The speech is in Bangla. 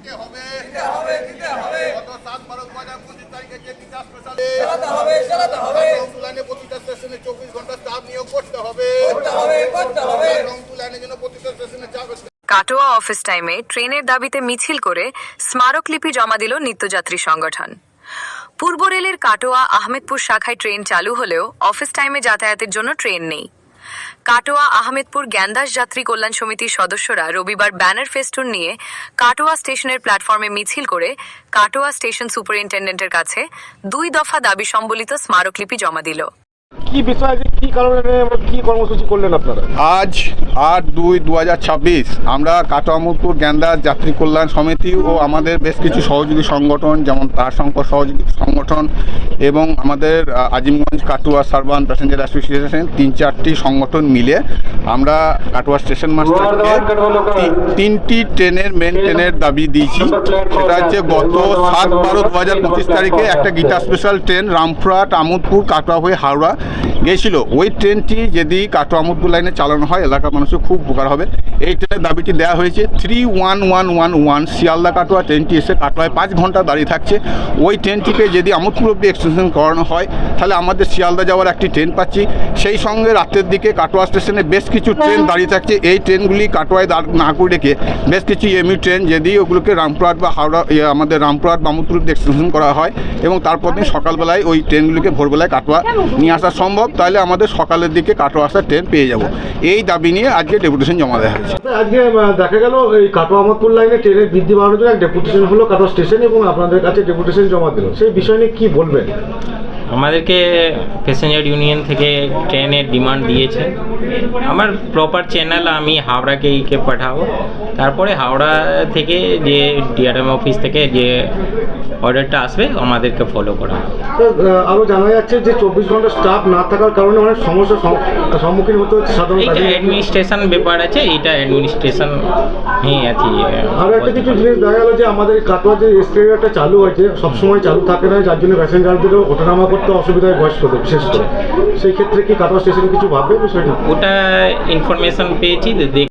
গত 7/12/2025 তারিখে যে গীতা স্পেশালে রংপুর প্রতিটা স্টেশনে 24 ঘন্টা স্টাফ নিয়োগ করতে হবে। রংপুর লাইনের জন্য প্রতিটা স্টেশনে কাটোয়া অফিস টাইমে ট্রেনের দাবিতে মিছিল করে স্মারকলিপি জমা দিল নিত্যযাত্রী সংগঠন। পূর্ব রেলের কাটোয়া আহমেদপুর শাখায় ট্রেন চালু হলেও অফিস টাইমে যাতায়াতের জন্য ট্রেন নেই। কাটোয়া আহমেদপুর জ্ঞানদাস যাত্রী কল্যাণ সমিতির সদস্যরা রবিবার ব্যানার ফেস্টুন নিয়ে কাটোয়া স্টেশনের প্ল্যাটফর্মে মিছিল করে কাটোয়া স্টেশন সুপারিনটেন্ডেন্টের কাছে 2 দফা দাবি সম্বলিত স্মারকলিপি জমা দিল। কি বিষয়, কি কারণে কি কর্মসূচি করলেন আপনারা? আজ 8/2/2026 আমরা কাটোয়া আহমেদপুর জ্ঞানদাস যাত্রী কল্যাণ সমিতি ও আমাদের বেশ কিছু সহযোগী সংগঠন যেমন তারশঙ্কর সহযোগী সংগঠন এবং আমাদের আজিমগঞ্জ কাটোয়া সার্বান প্যাসেঞ্জার অ্যাসোসিয়েশন 3-4টি সংগঠন মিলে আমরা কাটোয়া স্টেশন মাস্টারকে 3টি মেন ট্রেনের দাবি দিয়েছি। সেটা হচ্ছে গত 7/12/2025 তারিখে একটা গীতা স্পেশাল ট্রেন রামপুরহাট আমোদপুর কাটোয়া হয়ে হাওড়া গিয়েছিল। ওই ট্রেনটি যদি কাটোয়া আমোদপুর লাইনে চালানো হয় এলাকার মানুষের খুব উপকার হবে। এই ট্রেনের দাবিটি দেওয়া হয়েছে। 31111 শিয়ালদা কাটোয়া ট্রেনটি এসে কাটোয়ায় 5 ঘন্টা দাঁড়িয়ে থাকছে। ওই ট্রেনটিকে যদি আমোদপুর অব্দি এক্সটেনশন করানো হয় তাহলে আমাদের শিয়ালদা যাওয়ার একটি ট্রেন পাচ্ছি। সেই সঙ্গে রাতের দিকে কাটোয়া স্টেশনে বেশ কিছু ট্রেন দাঁড়িয়ে থাকছে। এই ট্রেনগুলি কাটোয়ায় না করে রেখে বেশ কিছু এমইউ ট্রেন যদি ওগুলোকে রামপুরহাট বা হাওড়া আমাদের রামপুরহাট বা আমোদপুর অব্দি এক্সটেনশন করা হয় এবং তারপর দিন সকালবেলায় ওই ট্রেনগুলিকে ভোরবেলায় কাটোয়া নিয়ে আসা সম্ভব, তাহলে আমাদের সকালের দিকে কাটোয়া আসার ট্রেন পেয়ে যাব। এই দাবি নিয়ে আজকে ডেপুটেশন জমা দেওয়া হয়েছে। আজকে দেখা গেল এই কাটোয়া আমোদপুর লাইনে ট্রেনের বৃদ্ধি বাড়ানোর জন্য এক ডেপুটেশন হলো কাটোয়া স্টেশন এবং আপনাদের কাছে ডেপুটেশন জমা দিল। সেই বিষয় নিয়ে কি বলবেন? আমাদেরকে প্যাসেঞ্জার ইউনিয়ন থেকে ট্রেনের ডিমান্ড দিয়েছে। আমার প্রপার চ্যানেল আমি হাওড়াকে পাঠাবো, তারপরে হাওড়া থেকে যে ডিআরএম অফিস থেকে যে অর্ডারটা আসবে আমাদেরকে ফলো করা হবে। আরও জানা যাচ্ছে যে 24 ঘন্টা স্টাফ না থাকার কারণে অনেক সমস্যার সম্মুখীন হতে হচ্ছে সাধারণ। এইটা অ্যাডমিনিস্ট্রেশন ব্যাপার আছে, এইটা অ্যাডমিনিস্ট্রেশন আরও একটা কিছু জিনিস দেখা গেল যে আমাদের কাটোয়া যে এসকেলেটরটা চালু হয়েছে সবসময় চালু থাকে না, যার জন্য প্যাসেঞ্জারদেরও ওঠানামা করতে অসুবিধা হয় বয়স্কদের বিশেষ করে। সেই ক্ষেত্রে কি কাটোয়া স্টেশনে কিছু ভাববে বিষয়টা? ওটা ইনফরমেশন পেয়েছি।